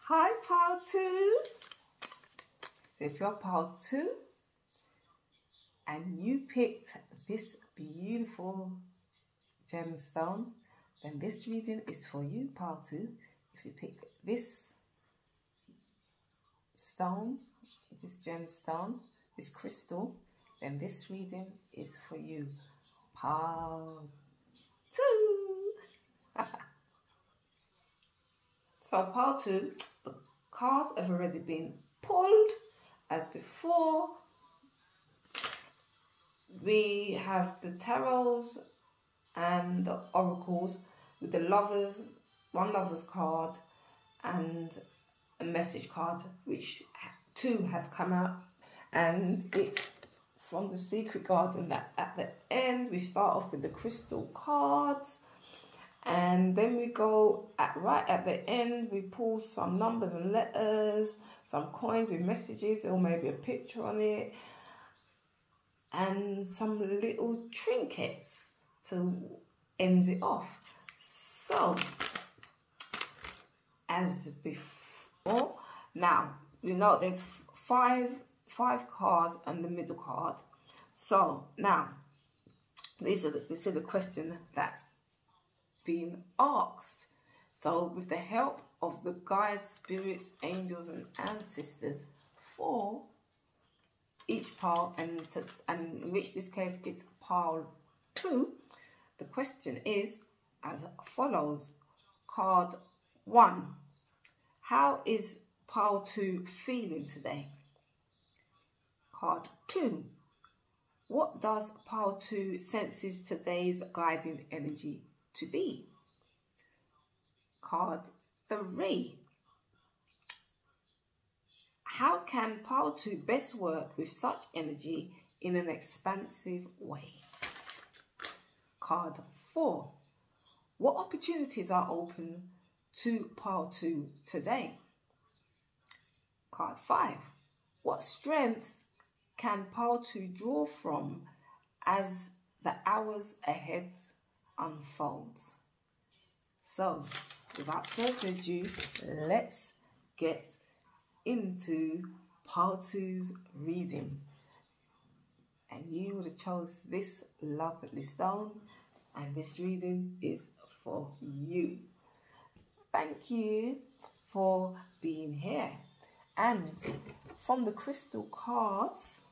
Hi, Pile 2. If you're Pile 2 and you picked this beautiful gemstone, then this reading is for you, Pile 2. If you pick this stone, this gemstone, this crystal, then this reading is for you, Pile 2. So, Pile 2, the cards have already been pulled as before. We have the tarots and the oracles with the lovers, one lover's card and a message card, which 2 has come out, and it's from the secret garden that's at the end. We start off with the crystal cards, and then we go right at the end, we pull some numbers and letters, some coins with messages or maybe a picture on it, and some little trinkets to end it off. So, as before, now, you know there's five cards and the middle card. So, now, this is the question that's been asked. So, with the help of the guides, spirits, angels, and ancestors for each pile, and in which this case it's Pile 2, the question is as follows. Card 1. How is Pile 2 feeling today? Card 2. What does Pile 2 senses today's guiding energy to be? Card 3. How can Pile 2 best work with such energy in an expansive way? Card 4. What opportunities are open to Pile 2 today? Card 5. What strengths can Pile 2 draw from as the hours ahead unfolds? So, without further ado, let's get into Pile 2's reading. And you would have chose this lovely stone, and this reading is for you. Thank you for being here. And from the crystal cards,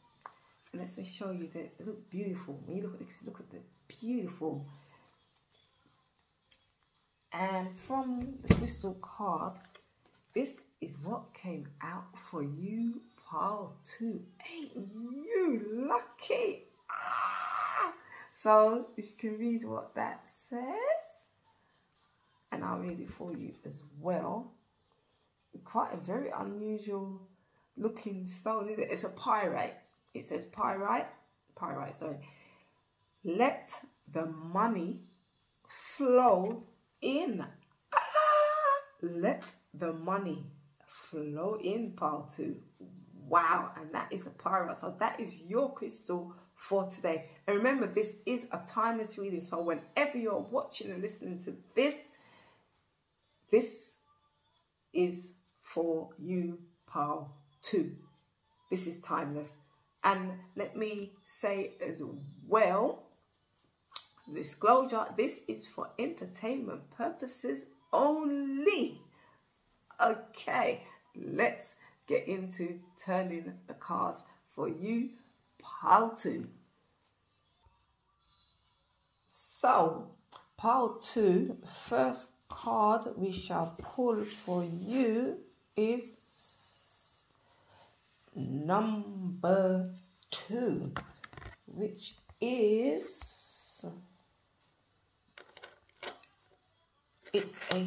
let me show you they look beautiful. When you look at the beautiful. And from the crystal cards, this is what came out for you, Pile 2. Ain't you lucky? So, if you can read what that says, and I'll read it for you as well. Quite a very unusual looking stone, isn't it? It's a pyrite. It says pyrite, sorry. Let the money flow in. Let the money flow in, Pile 2. Wow, and that is a pyrite. So that is your crystal for today. And remember, this is a timeless reading. So whenever you're watching and listening to this, this is for you, Pile 2. This is timeless. And let me say as well, disclosure, this is for entertainment purposes only. Okay, let's get into turning the cards for you, Pile 2. So, Pile 2, first card we shall pull for you is number 2, which is, it's a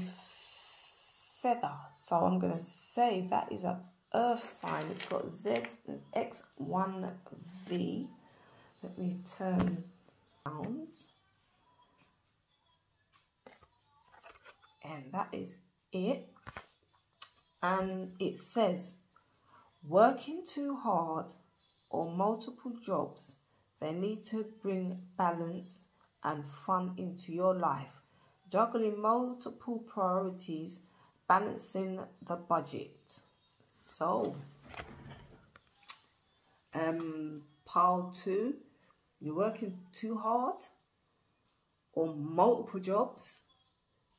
feather. So I'm going to say that is an earth sign. It's got Z and X1V. Let me turn around. And that is it. And it says, working too hard or multiple jobs, they need to bring balance and fun into your life. Juggling multiple priorities balancing the budget. So, pile 2, you're working too hard or multiple jobs.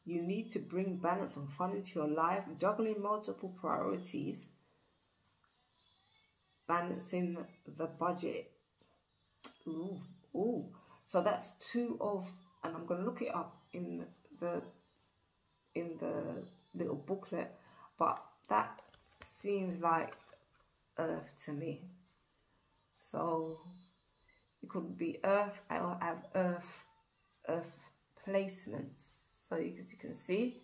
You need to bring balance and fun into your life, juggling multiple priorities, balancing the budget. Ooh. So that's 2 of, and I'm going to look it up in the little booklet, but that seems like earth to me. So it could be earth. I'll have earth placements. So as you can see,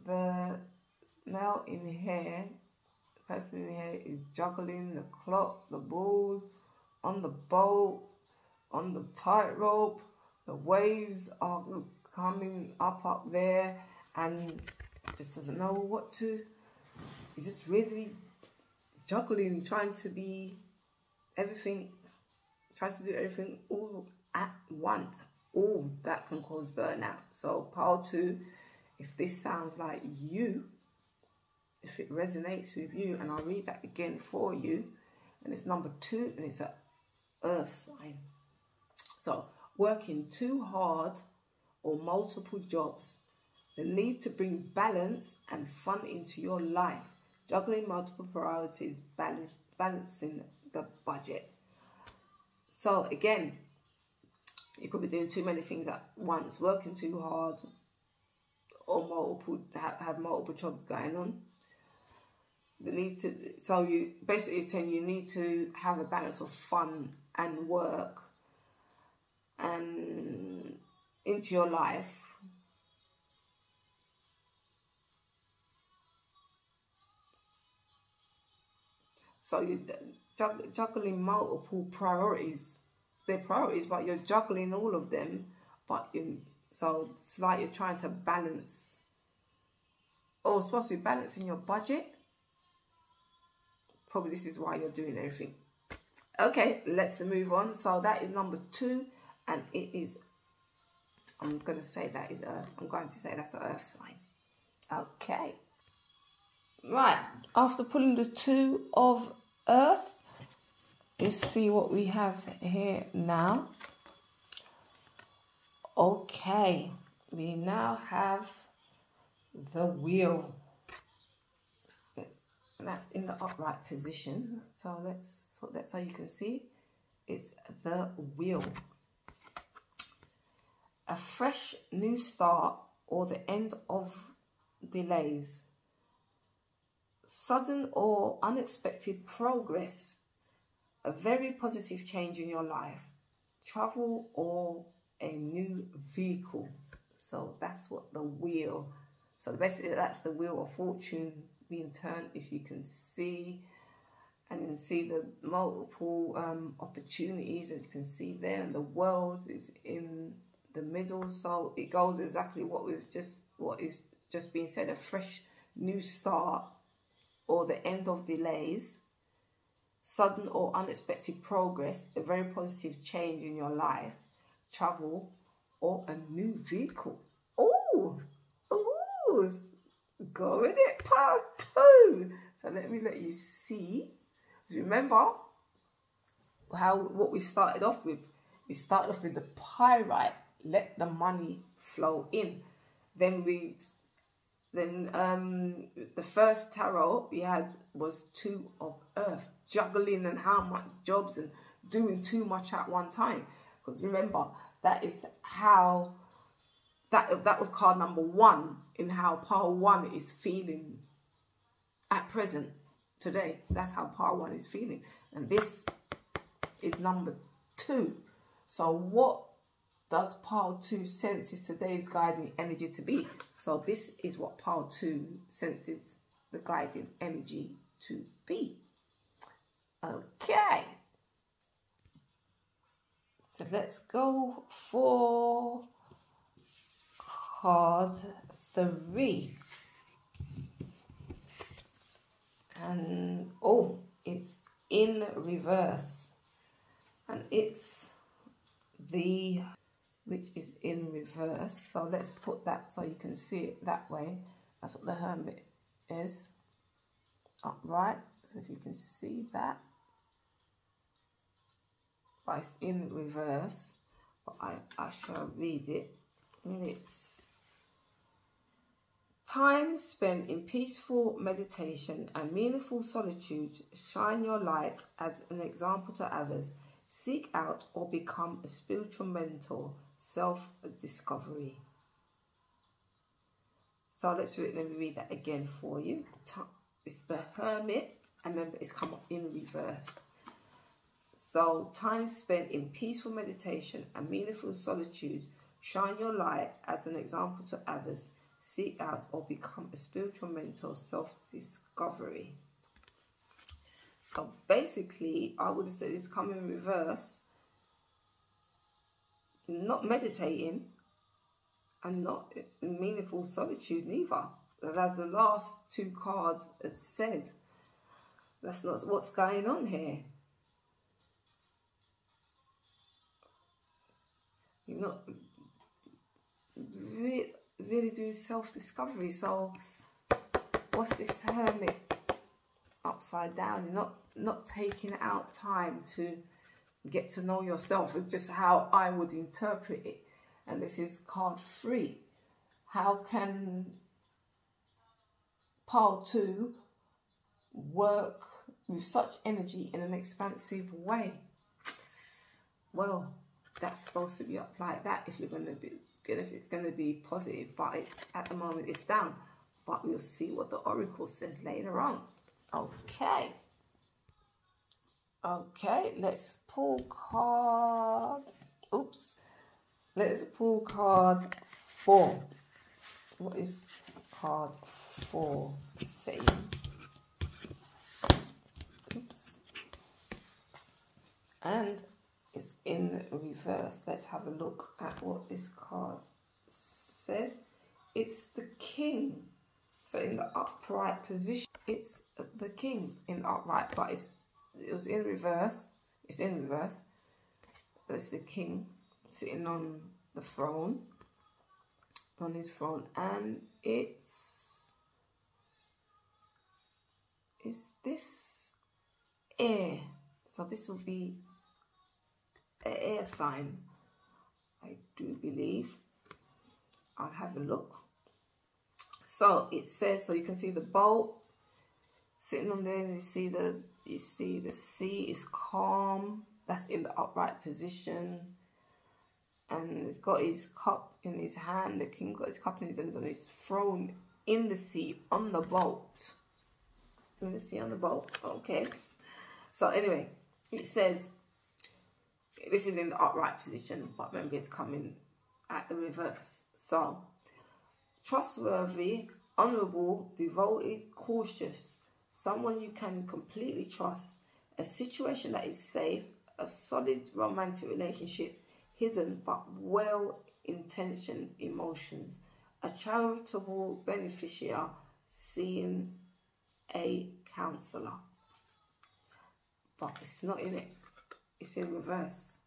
the male in here, the person in here is juggling the clock, the balls, on the boat, on the tightrope. The waves are coming up there, and just doesn't know what to. He's just really juggling, trying to do everything all at once. All that can cause burnout. So pile 2, if this sounds like you, if it resonates with you, and I'll read that again for you, and it's number 2, and it's an earth sign. So working too hard or multiple jobs, the need to bring balance and fun into your life, juggling multiple priorities, balancing the budget. So again, you could be doing too many things at once, working too hard, or have multiple jobs going on. So you basically, it's saying you need to have a balance of fun and work and into your life. So you're juggling multiple priorities. They're priorities, but you're juggling all of them. So it's like you're trying to balance, or it's supposed to be balancing your budget. Probably this is why you're doing everything. Okay, let's move on. So that is number 2, and it is, I'm going to say that is Earth. I'm going to say that's an Earth sign. Okay. Right, after pulling the 2 of Earth, let's see what we have here now. Okay, we now have the wheel. That's in the upright position. So let's put that so you can see. It's the wheel. A fresh new start or the end of delays. Sudden or unexpected progress. A very positive change in your life. Travel or a new vehicle. So that's what the wheel. So basically that's the wheel of fortune being turned, if you can see, and see the multiple opportunities, as you can see there, and the world is in the middle. So it goes exactly what is just being said: a fresh new start or the end of delays, sudden or unexpected progress, a very positive change in your life, travel, or a new vehicle. Oh, go with it, part 2. So let you see. Remember what we started off with. We started off with the pyrite. Let the money flow in. Then the first tarot we had was 2 of Earth, juggling and how much jobs and doing too much at one time. Because remember, that is how that was card number 1 in how pile 1 is feeling at present today. That's how pile 1 is feeling, and this is number 2. So what does pile 2 senses today's guiding energy to be? So this is what pile 2 senses the guiding energy to be. Okay, so let's go for card 3. And it's in reverse, and it's which is in reverse. So let's put that so you can see it that way. That's what the Hermit is. Upright. So if you can see that. But it's in reverse. But I shall read it. And it's time spent in peaceful meditation and meaningful solitude. Shine your light as an example to others. Seek out or become a spiritual mentor. Self-discovery. So let me read that again for you. It's the Hermit, and remember it's come up in reverse. So, time spent in peaceful meditation and meaningful solitude. Shine your light as an example to others. Seek out or become a spiritual mentor. Self-discovery. So basically, I would say it's come in reverse. Not meditating and not in meaningful solitude neither. As the last two cards have said, that's not what's going on here. You're not really doing self-discovery. So what's this Hermit upside down? You're not taking out time to get to know yourself. It's just how I would interpret it. And this is card 3. How can pile 2 work with such energy in an expansive way? Well, that's supposed to be up like that if you're going to be good, if it's going to be positive. But it's, at the moment it's down. But we'll see what the Oracle says later on. Okay. Okay, let's pull card. Oops. Let's pull card 4. What is card 4 saying? Oops. And it's in reverse. Let's have a look at what this card says. It's the King. So in the upright position, it's the King in upright, but it was in reverse. It's in reverse. That's the King sitting on the throne, on his throne, and it's this air. So this will be an air sign, I do believe. I'll have a look. So it says, so you can see the boat sitting on there, and you see the sea is calm. That's in the upright position. And he's got his cup in his hand. The King's got his cup in his hand on his throne in the sea on the boat. In the sea on the boat. Okay. So anyway, it says this is in the upright position, but remember it's coming at the reverse. So trustworthy, honourable, devoted, cautious, someone you can completely trust, a situation that is safe, a solid romantic relationship, hidden but well-intentioned emotions, a charitable beneficiary, seeing a counsellor. But it's not in it. It's in reverse.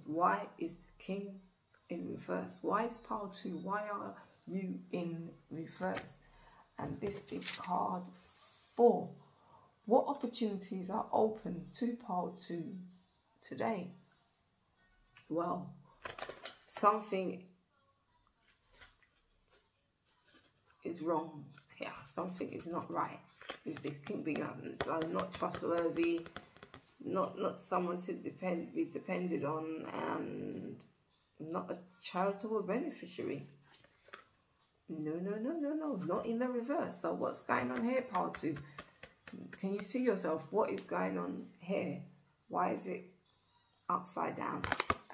Why is the King in reverse? Why is pile 2? Why are you in reverse? And this is card 4. What opportunities are open to pile 2 today? Well, something is wrong here. Something is not right with this King being out. So not trustworthy, not someone to be depended on, and not a charitable beneficiary. No, not in the reverse. So what's going on here, pile 2? Can you see yourself? What is going on here? Why is it upside down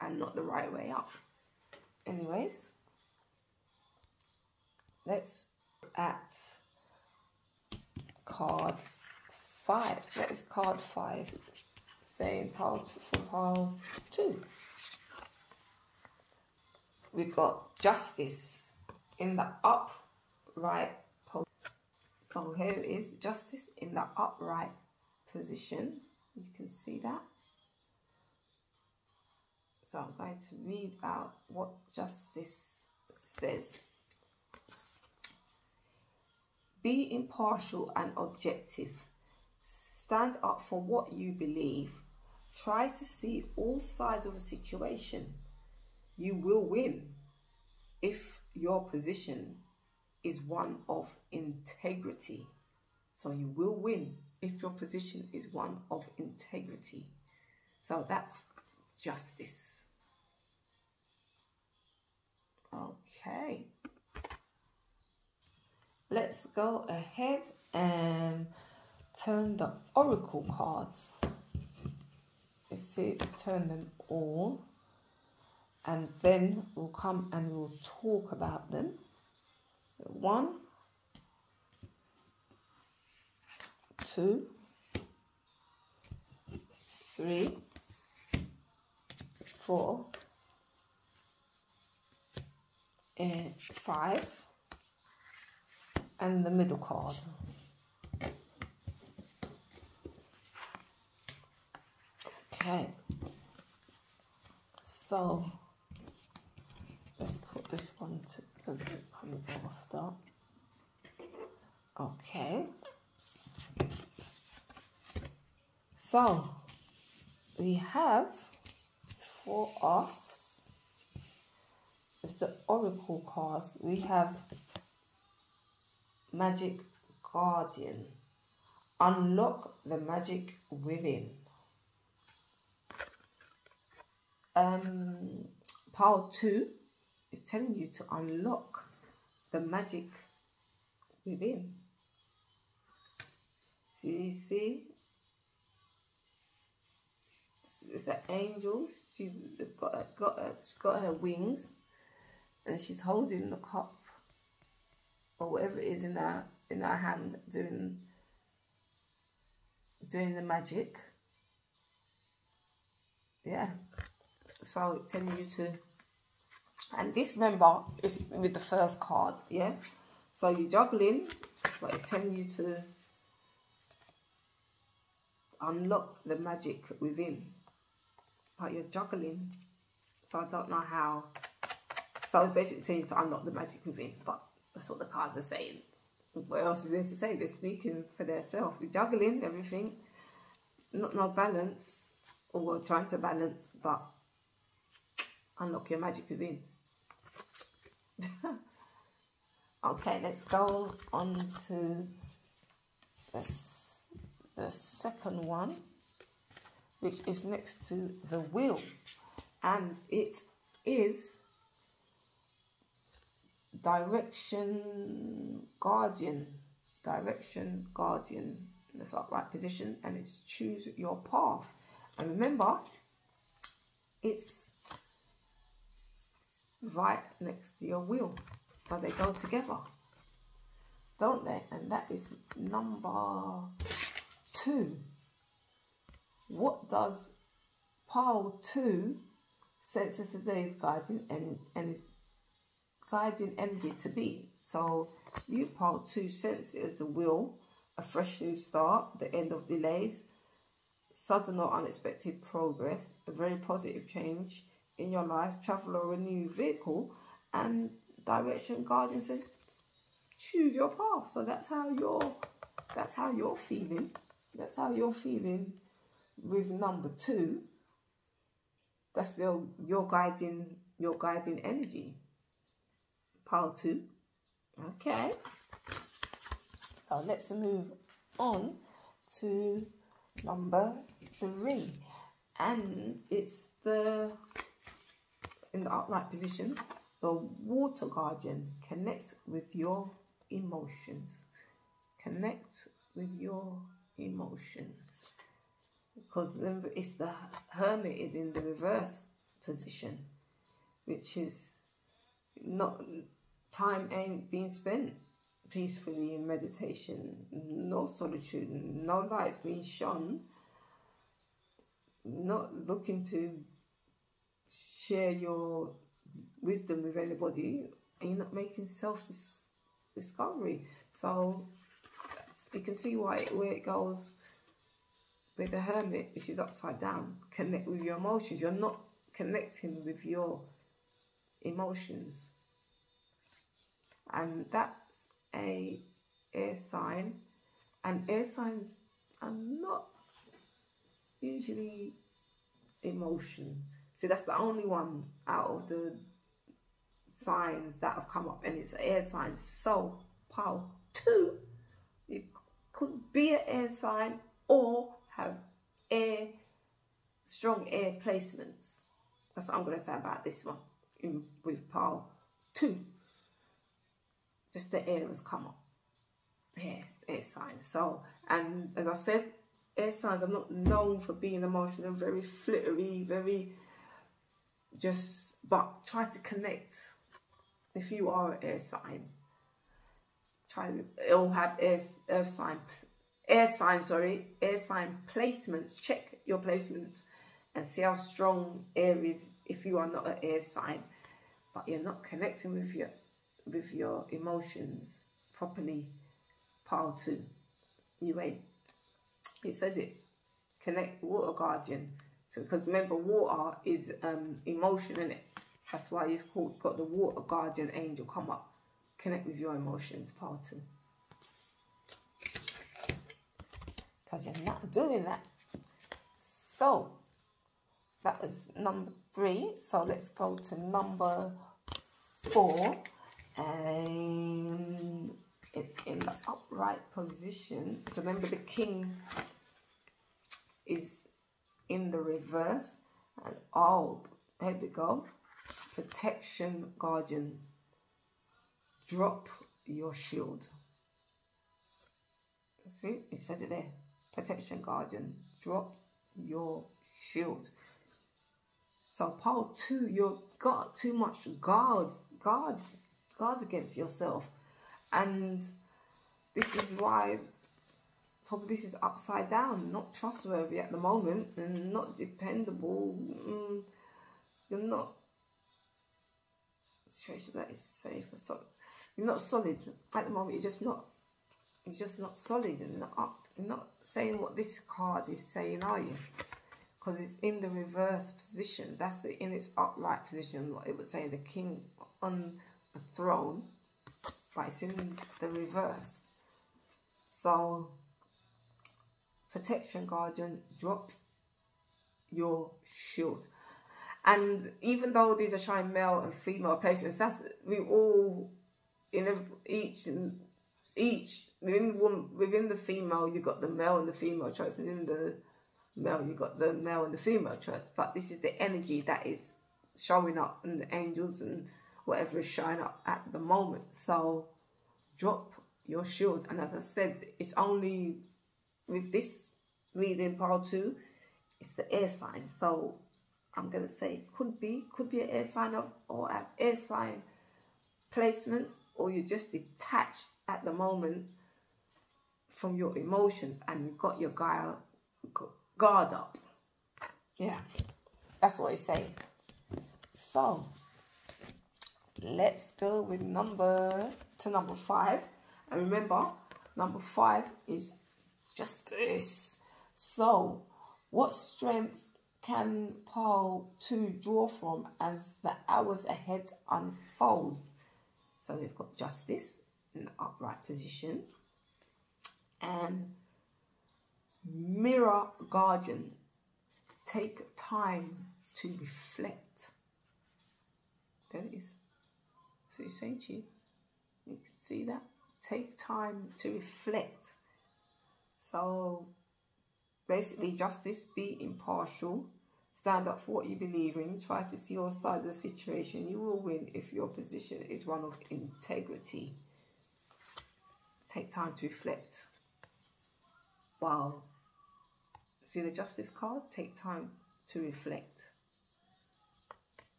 and not the right way up? Anyways, let's look at card 5. That is card 5, saying for pile 2. We've got justice in the upright position. So here is justice in the upright position. You can see that. So I'm going to read out what justice says. Be impartial and objective. Stand up for what you believe. Try to see all sides of a situation. You will win if your position is one of integrity. So you will win if your position is one of integrity. So that's justice. Okay. Let's go ahead and turn the oracle cards. Let's turn them all. And then we'll come and we'll talk about them. So 1, 2, 3, 4, and 5, and the middle card. Okay, so let's put this one to, because it come after. Okay, so we have for us with the oracle cards, we have Magic Guardian. Unlock the magic within. Pile 2 is telling you to unlock the magic within. So you see, it's an angel. She's got her wings, and she's holding the cup or whatever it is in her hand, doing the magic. Yeah. So it's telling you to, and this, remember, is with the first card, yeah? So you're juggling, but it's telling you to unlock the magic within. But you're juggling, so I don't know how. So I was basically saying to unlock the magic within, but that's what the cards are saying. What else is there to say? They're speaking for themselves. You're juggling everything, no balance, or we're trying to balance, but unlock your magic within. Okay, let's go on to the second one, which is next to the wheel, and it is Direction Guardian. Direction Guardian. That's upright position, and it's choose your path. And remember, it's right next to your wheel, so they go together, don't they? And that is number 2. What does pile 2 sense as today's guiding energy to be? So you, pile 2, sense it as the wheel, a fresh new start, the end of delays, sudden or unexpected progress, a very positive change in your life, travel or a new vehicle. And Direction Guardian says choose your path. So that's how you're feeling. That's how you're feeling with number 2. That's your guiding energy. Pile 2. Okay. So let's move on to number 3. And it's in the upright position, the Water Guardian. Connect with your emotions. Connect with your emotions. Because remember, it's the Hermit is in the reverse position, which is not, time ain't being spent peacefully in meditation, no solitude, no lights being shone, not looking to share your wisdom with anybody, and you're not making self-discovery. So you can see where it goes with the Hermit, which is upside down. Connect with your emotions. You're not connecting with your emotions, and that's a air sign, and air signs are not usually emotion. See, that's the only one out of the signs that have come up, and it's an air sign. So pile 2, you could be an air sign or have strong air placements. That's what I'm going to say about this one with pile 2. Just the air has come up. Air signs. So, and as I said, air signs are not known for being emotional, very flittery, very but try to connect. If you are an air sign, it'll have air sign placements. Check your placements and see how strong air is if you are not an air sign, but you're not connecting with your emotions properly. Pile 2, you ain't. It says it. Connect water guardian. So because remember, water is emotion, in it. That's why you've got the water guardian angel come up. Connect with your emotions, pile 2. Because you're not doing that. So that is number 3. So let's go to number 4. And it's in the upright position. Remember, the king is in the reverse. And here we go. Protection guardian. Drop your shield. See, it says it there. Protection guardian. Drop your shield. So pile 2, you've got too much guards against yourself. And this is why probably this is upside down, not trustworthy at the moment, and not dependable. You're not situation that is safe or something. You're not solid at the moment. You're just not solid and not up. You're not saying what this card is saying, are you? Because it's in the reverse position. That's in its upright position. What it would say, the king on the throne, but it's in the reverse. So, protection guardian, drop your shield. And even though these are showing male and female placements, we all within the female you got the male and the female choice, and in the male you got the male and the female choice. But this is the energy that is showing up, and the angels and whatever is showing up at the moment. So drop your shield. And as I said, it's only with this reading part 2, it's the air sign. So I'm going to say could be an air sign or have air sign placements, or you're just detached at the moment from your emotions and you've got your guard up. Yeah, that's what it's saying. So let's go with number 5. And remember, number 5 is justice. So what strengths can pile 2 draw from as the hours ahead unfolds? So we've got justice in the upright position, and mirror guardian. Take time to reflect. There it is. So it's saying to you, you can see that. Take time to reflect. So basically, justice, be impartial. Stand up for what you believe in. Try to see all sides of the situation. You will win if your position is one of integrity. Take time to reflect. Wow. See the justice card? Take time to reflect.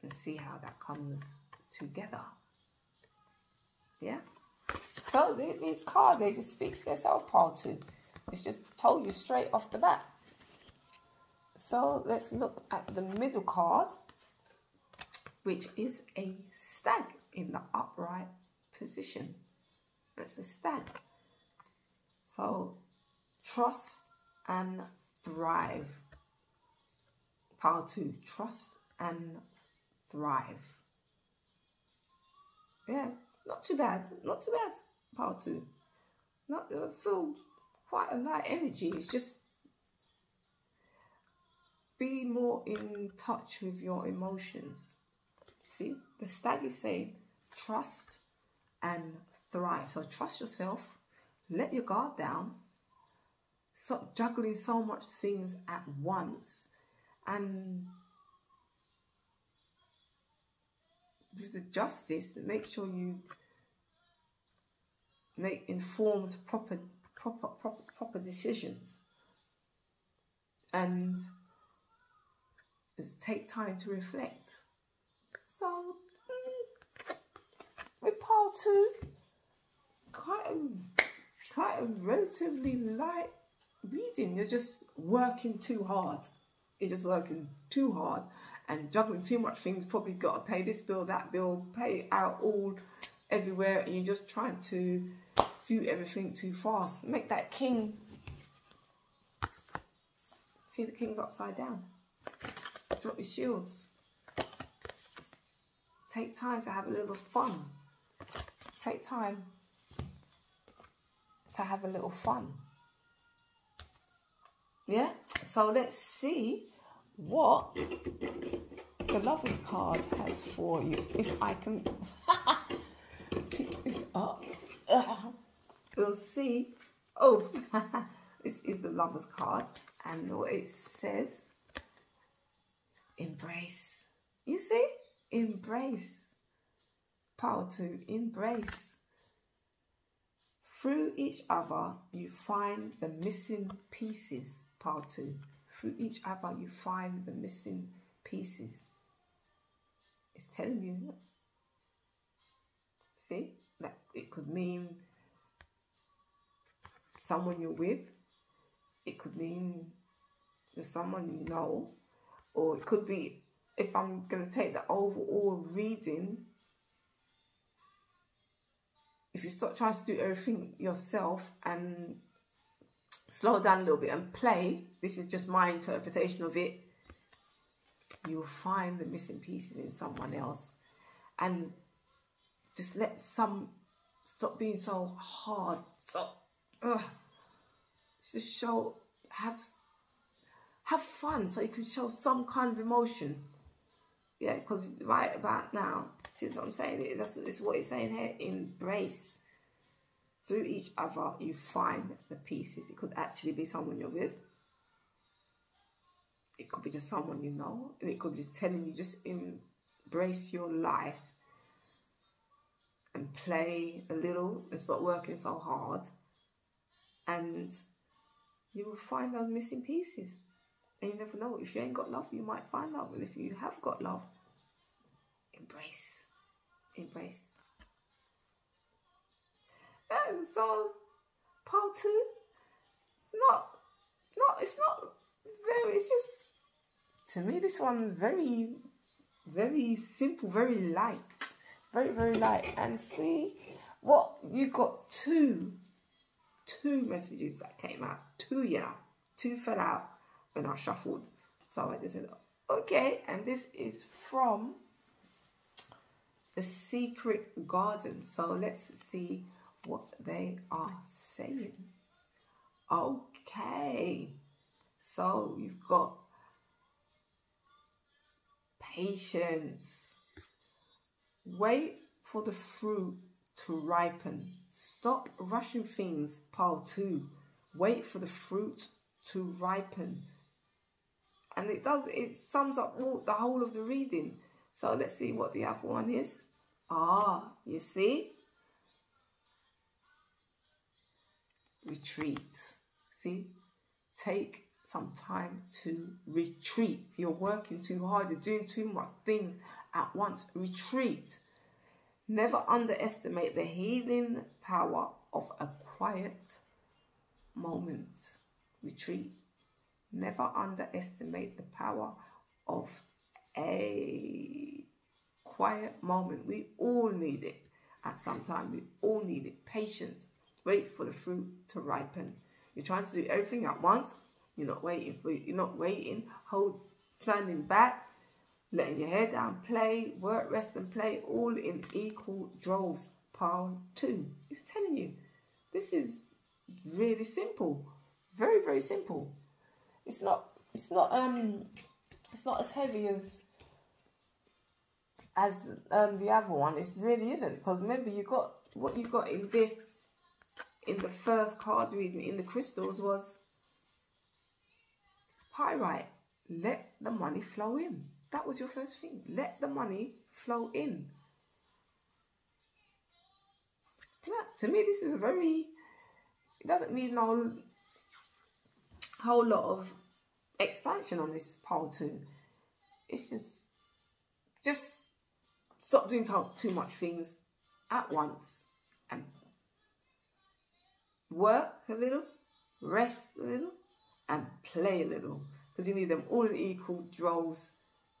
And see how that comes together. Yeah? So these cards, they just speak for yourself, pile 2. It's just told you straight off the bat. So let's look at the middle card, which is a stag in the upright position. That's a stag. So trust and thrive. Pile 2, trust and thrive. Yeah, not too bad. Not too bad. Pile 2. not feel quite a light energy. It's just be more in touch with your emotions. See, the stag is saying trust and thrive. So trust yourself, let your guard down, stop juggling so much things at once, and with the justice, make sure you make informed, proper decisions, and take time to reflect. So with pile 2, quite a relatively light reading. You're just working too hard. You're just working too hard and juggling too much things. Probably got to pay this bill, that bill, pay out all everywhere, and you're just trying to do everything too fast. Make that king. See, the king's upside down. Drop your shields. Take time to have a little fun. Take time to have a little fun. Yeah? So let's see what the Lovers card has for you. If I can pick this up. We'll see. Oh, this is the Lovers card. And what it says, embrace. You see? Embrace. Power 2, embrace. Through each other, you find the missing pieces. Power 2. Through each other, you find the missing pieces. It's telling you. See? That it could mean someone you're with. It could mean just someone you know. Or it could be, if I'm going to take the overall reading, if you stop trying to do everything yourself and slow down a little bit and play, this is just my interpretation of it, you will find the missing pieces in someone else. And just stop being so hard. So, just show, have fun so you can show some kind of emotion. Yeah, because right about now, see what I'm saying? That's what it's saying here. Embrace. Through each other, you find the pieces. It could actually be someone you're with. It could be just someone you know. And it could be just telling you, just embrace your life and play a little and stop working so hard. And you will find those missing pieces. And you never know. If you ain't got love, you might find love. And if you have got love, embrace. Embrace. And so, part 2, it's not very, it's just, to me, this one very, very simple, very light. Very, very light. And see what you got, two messages that came out. Two fell out when I shuffled. So I just said, okay. And this is from The Secret Garden. So let's see what they are saying. Okay. So you've got patience. Wait for the fruit to ripen. Stop rushing things. Pile 2. Wait for the fruit to ripen. And it sums up the whole of the reading. So let's see what the other one is. You see? Retreat. See? Take some time to retreat. You're working too hard. You're doing too much things at once. Retreat. Never underestimate the healing power of a quiet moment. Retreat. Never underestimate the power of a quiet moment. We all need it at some time. We all need it. Patience. Wait for the fruit to ripen. You're trying to do everything at once. You're not waiting. Standing back, letting your hair down, play, work, rest and play, all in equal droves. Pile 2. It's telling you, this is really simple. Very, very simple. It's not as heavy as the other one. It really isn't, because remember, you got what you got in this, in the first card reading in the crystals, was pyrite. Let the money flow in. That was your first thing. Let the money flow in. Yeah, to me, this is it doesn't need no whole lot of expansion on this pile 2. It's just stop doing too much things at once and work a little, rest a little, and play a little, because you need them all in equal roles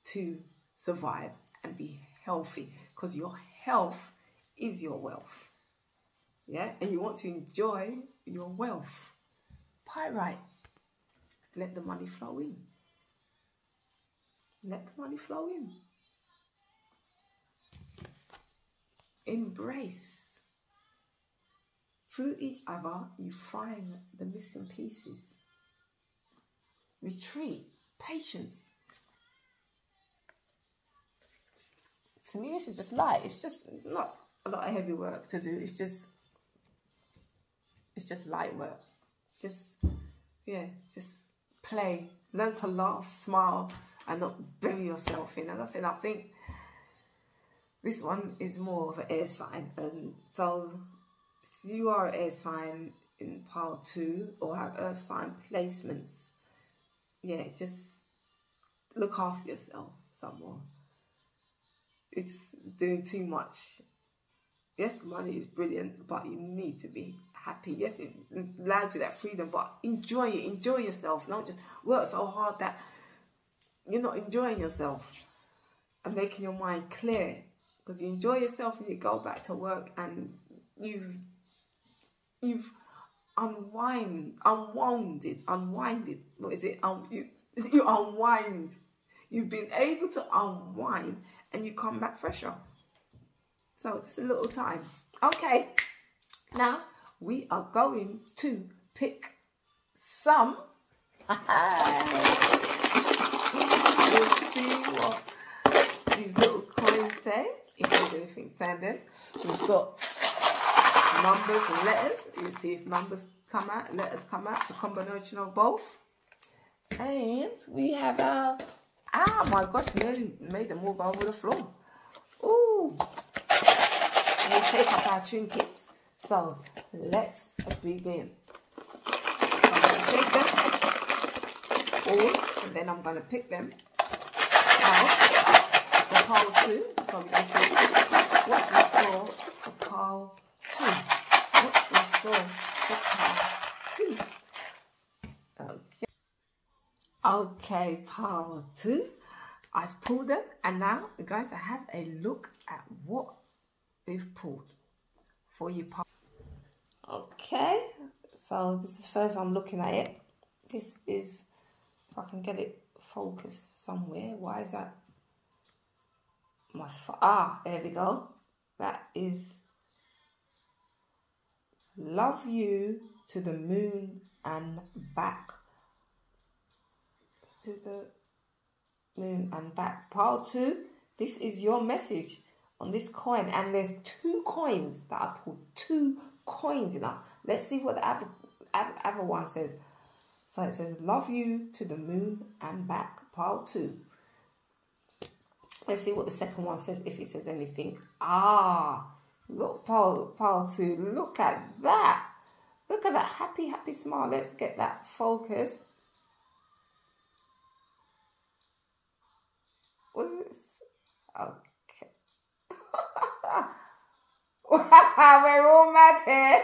to survive and be healthy, because your health is your wealth. Yeah, and you want to enjoy your wealth. Pyrite. Let the money flow in. Let the money flow in. Embrace. Through each other, you find the missing pieces. Retreat. Patience. To me, this is just light. It's just not a lot of heavy work to do. It's just light work. Just play. Learn to laugh, smile, and not bury yourself in. And I said, I think this one is more of an air sign. And so if you are an air sign in pile 2 or have earth sign placements, yeah, just look after yourself some more. It's doing too much. Yes, money is brilliant, but you need to be happy. Yes, it allows you that freedom, but enjoy it. Enjoy yourself. Don't just work so hard that you're not enjoying yourself and making your mind clear. Because you enjoy yourself and you go back to work and you've unwinded. What is it? You unwind. You've been able to unwind and you come back fresher. So just a little time. Okay. Now we are going to pick some. We'll see what these little coins say. If there's anything standing. We've got numbers and letters. You see if numbers come out, letters come out, a combination of both. And we have our, my gosh, nearly made them all go over the floor. Ooh. We'll take up our trinkets. So let's begin. I'm going to take them all, and then I'm going to pick them out for pile 2. So we're going to take what's in store for pile 2. What's in store for pile 2? Okay. Okay, pile 2. I've pulled them, and now we're going to have a look at what we've pulled for you. Okay, so this is first I'm looking at it. This is, if I can get it focused somewhere. Why is that? There we go. That is love you to the moon and back. To the moon and back. Pile 2, this is your message on this coin. And there's 2 coins that I pulled. 2 coins in that. Let's see what the other one says. So it says, love you to the moon and back. Pile 2. Let's see what the second one says, if it says anything. Look, pile 2. Look at that. Look at that happy, happy smile. Let's get that focus. What is this? Okay. We're all mad here.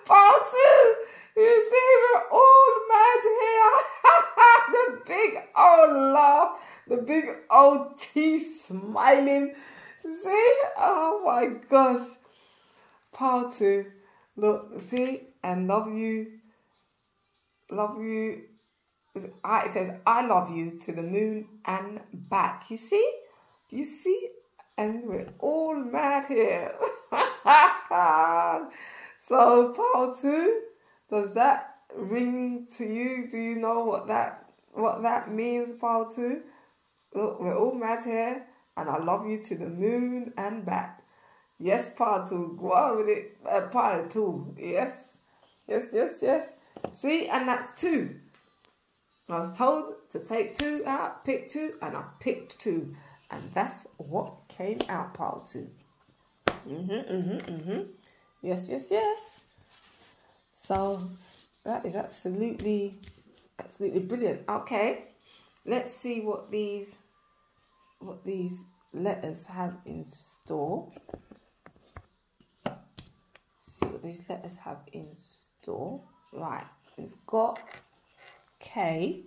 Pile 2. You see, we're all mad here. The big old laugh. The big old teeth smiling. See? Oh my gosh. Pile 2. Look, see? And love you. Love you. It says, I love you to the moon and back. You see? You see? And we're all mad here. So part 2, does that ring to you? Do you know what that means, part 2? Look, we're all mad here, and I love you to the moon and back. Yes, part 2. Go on with it. Part 2. Yes. Yes. See, and that's 2. I was told to take 2 out, pick 2, and I picked 2. And that's what came out, part 2. Yes. So that is absolutely brilliant. Okay, let's see what these letters have in store. See what these letters have in store. Right, we've got K,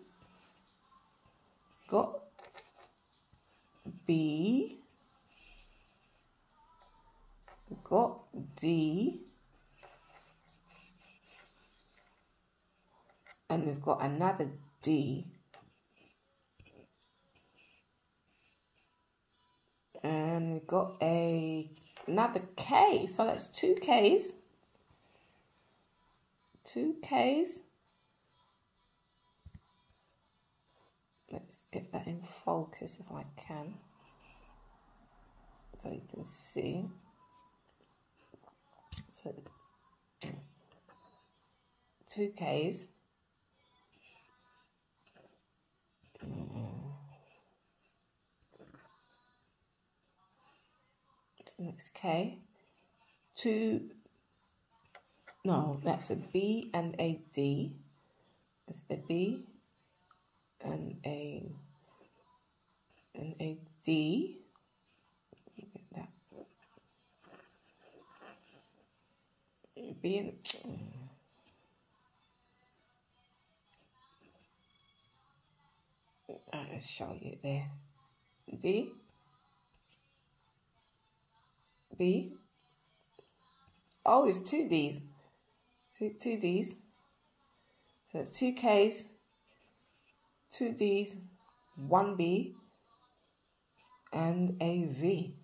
got B, got D, and we've got another D, and we've got another K. So that's 2 Ks. 2 Ks. Let's get that in focus if I can, so you can see. So 2 Ks. Next K. 2. No, that's a B and a D. That's a B and a D. Get that. B and let's show you there. D, B. Oh, there's 2 Ds. See, 2 Ds. So it's 2 Ks, 2 Ds, 1 B, and a V.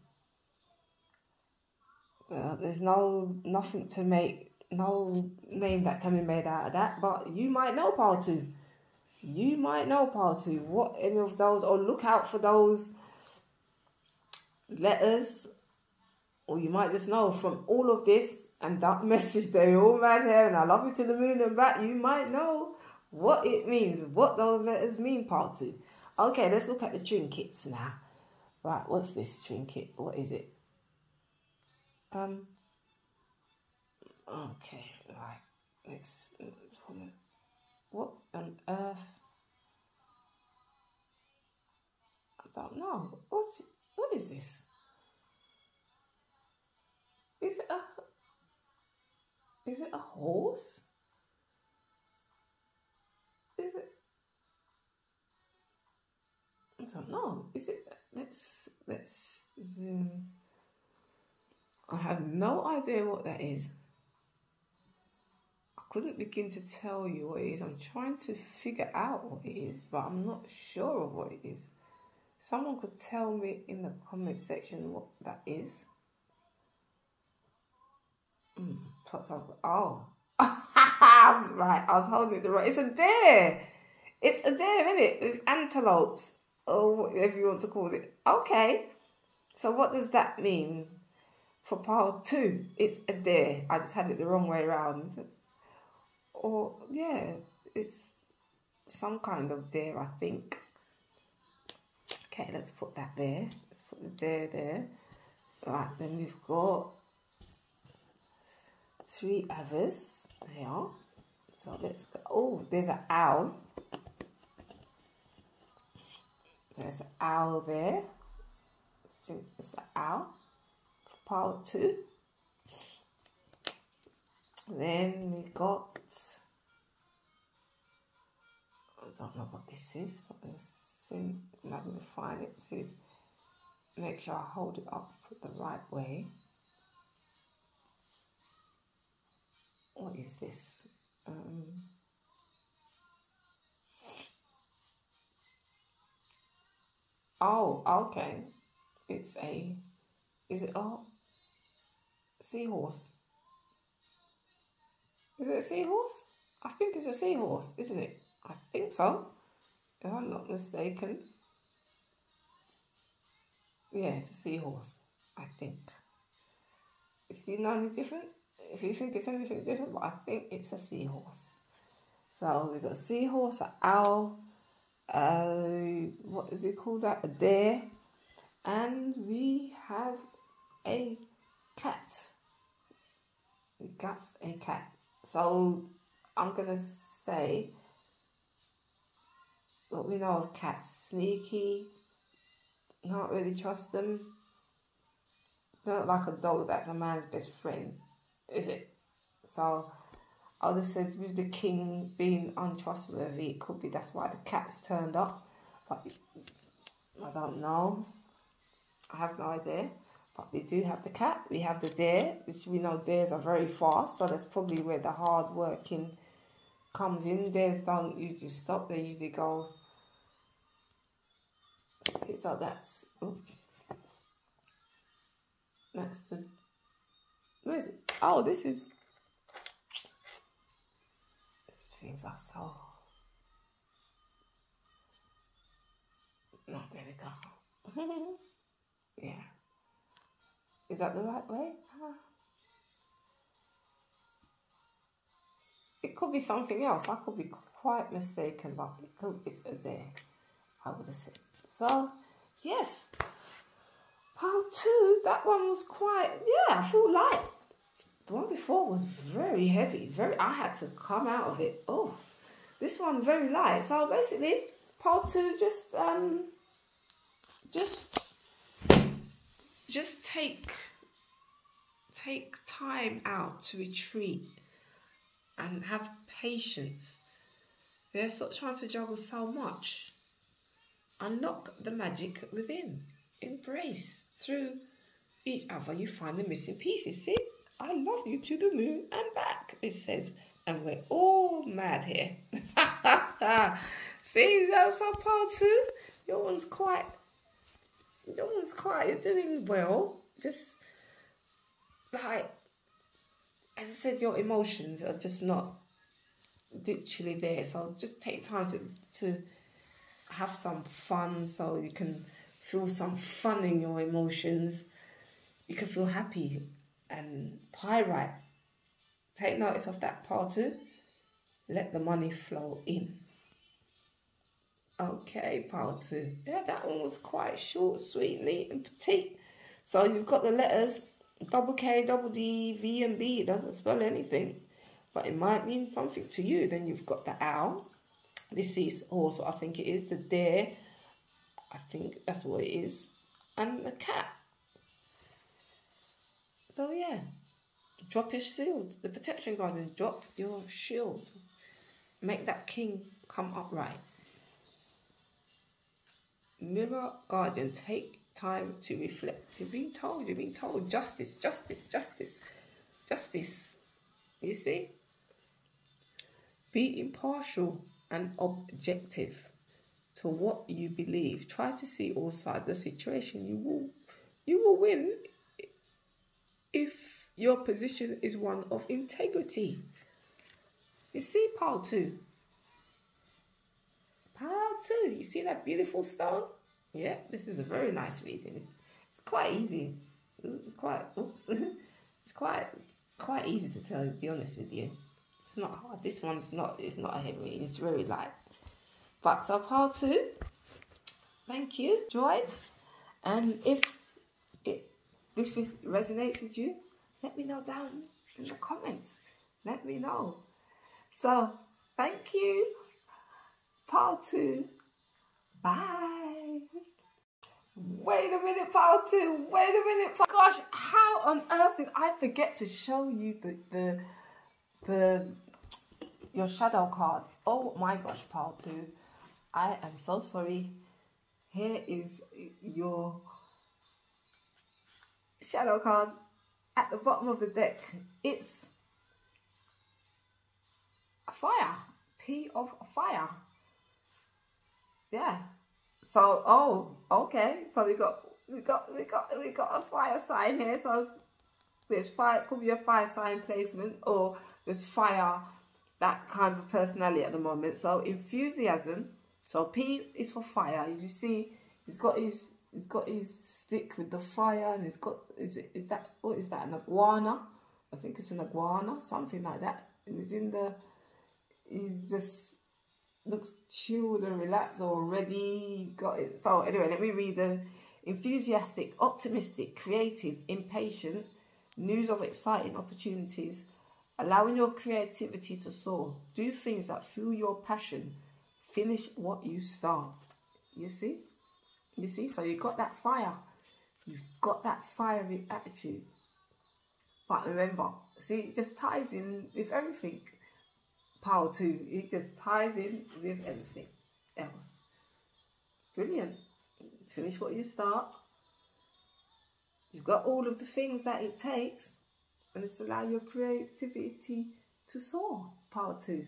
There's nothing to make, no name that can be made out of that, but you might know part 2. You might know part 2. What any of those, or look out for those letters, or you might just know from all of this and that message, they're all mad here and I love you to the moon and back. You might know what it means, what those letters mean, part 2. Okay, let's look at the trinkets now. Right, what's this trinket? What is it? Okay, right. Let's what on earth? I don't know. What is this? Is it a horse? Is it? I don't know. Is it? Let's zoom. I have no idea what that is. I couldn't begin to tell you what it is. I'm trying to figure out what it is, but I'm not sure of what it is. Someone could tell me in the comment section what that is. Oh. Right, I was holding it the right. It's a deer. It's a deer, isn't it? With antelopes, or whatever you want to call it. Okay. So what does that mean for part 2? It's a deer. I just had it the wrong way around. Or, yeah, it's some kind of deer, I think. Okay, let's put that there. Let's put the deer there. Right, then we've got 3 others. There. So let's go. Oh, there's an owl. There's an owl there. So it's an owl for part 2. Then we got, I don't know what this is. Let's magnify it to make sure I hold it up the right way. What is this? Oh, okay. Is it a seahorse? it a seahorse? I think it's a seahorse, isn't it? I think so, if I'm not mistaken. Yeah, it's a seahorse, I think. If you know any different, if you think it's anything different, but I think it's a seahorse. So we've got a seahorse, an owl, what is it called that? A deer. And we have a cat. We got a cat. So I'm going to say what we know of cats. Sneaky. Not really trust them. They're not like a dog that's a man's best friend, is it? So I'll just say with the king being untrustworthy, it could be that's why the cat's turned up. But I don't know. I have no idea. But we do have the cat. We have the deer, which we know deers are very fast. So that's probably where the hard working comes in. Deers don't usually stop. They usually go. So that's the, where is it? Oh, this is, these things are so, no, there we go. Yeah. Is that the right way? It could be something else. I could be quite mistaken, but it's a deer, I would have said. So, yes. Part 2, that one was quite, yeah, I feel light. The one before was very heavy. I had to come out of it. Oh, this one very light. So basically, part 2, just take time out to retreat and have patience. They're sort of trying to juggle so much. Unlock the magic within. Embrace. Through each other, you find the missing pieces. See, I love you to the moon and back, it says. And we're all mad here. See, that's our part 2. Your one's quite, you're doing well. Just, like, as I said, your emotions are just not literally there. So just take time to have some fun so you can feel some fun in your emotions. You can feel happy and pyrite. Take notice of that part 2. Let the money flow in. Okay, part 2. Yeah, that one was quite short, sweet, neat and petite. So you've got the letters double K, double D, V and B. It doesn't spell anything, but it might mean something to you. Then you've got the owl. This is also, I think it is, the deer. I think that's what it is. And the cat. So yeah, drop your shield. The protection guardian, drop your shield. Make that king come upright. Mirror guardian, take time to reflect. You're being told justice, justice, justice, justice. You see? Be impartial and objective to what you believe. Try to see all sides of the situation. You will win if your position is one of integrity. You see, part 2. Part 2. You see that beautiful stone? Yeah, this is a very nice reading. It's quite easy. It's quite easy to tell, to be honest with you. It's not hard. This one's not, it's not a heavy reading. It's very light. But so part 2, thank you, enjoyed. And if this resonates with you, let me know down in the comments. Let me know. So thank you. Part 2. Bye. Wait a minute, part 2. Wait a minute. Gosh, how on earth did I forget to show you your shadow card? Oh my gosh, part 2. I am so sorry. Here is your shadow card at the bottom of the deck. It's a fire. P of fire. Yeah. So, oh, okay. So we got a fire sign here. So There's fire, could be a fire sign placement, or there's fire, that kind of personality at the moment. So enthusiasm. So P is for fire. As you see, he's got his stick with the fire, and he's got, is that, what is that, an iguana? I think it's an iguana, something like that. And he just looks chilled and relaxed already. Got it. So anyway, let me read the enthusiastic, optimistic, creative, impatient, news of exciting opportunities, allowing your creativity to soar. Do things that fuel your passion. Finish what you start. You see? You see? So you've got that fire. You've got that fiery attitude. But remember, see, it just ties in with everything. Power 2. It just ties in with everything else. Brilliant. Finish what you start. You've got all of the things that it takes. And it's allow your creativity to soar. Power 2.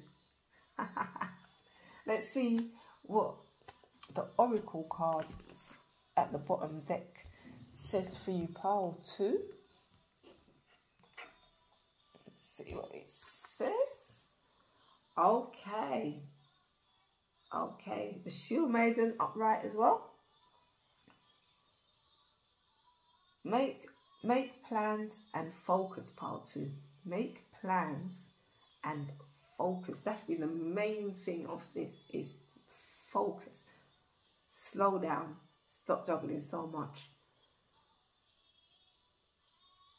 Let's see what the Oracle cards at the bottom deck says for you, Power 2. Let's see what it says. Okay. Okay. The Shield Maiden upright as well. Make plans and focus, Power 2. Make plans and focus. That's been the main thing of this, is focus. Slow down. Stop juggling so much.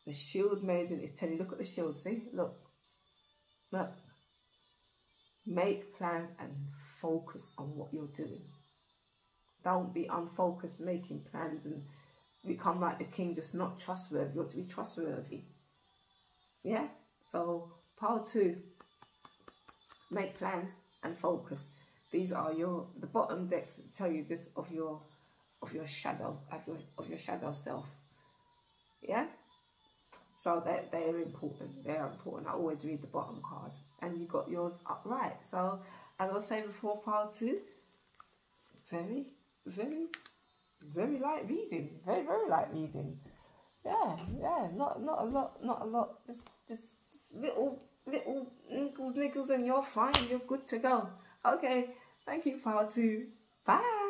The Shield Maiden is telling you, look at the shield, see? Look. Look. Make plans and focus on what you're doing. Don't be unfocused making plans and become like the king, just not trustworthy. You want to be trustworthy. Yeah? So, Power 2. Make plans and focus. These are the bottom decks tell you just of your shadows, of your shadow self. Yeah? So they're important. They're important. I always read the bottom card. And you got yours upright. So as I was saying before, Power 2, very, very, very light reading. Very, very light reading. Yeah, yeah. Not a lot. Just little niggles, and you're fine. You're good to go. Okay. Thank you, Power 2. Bye.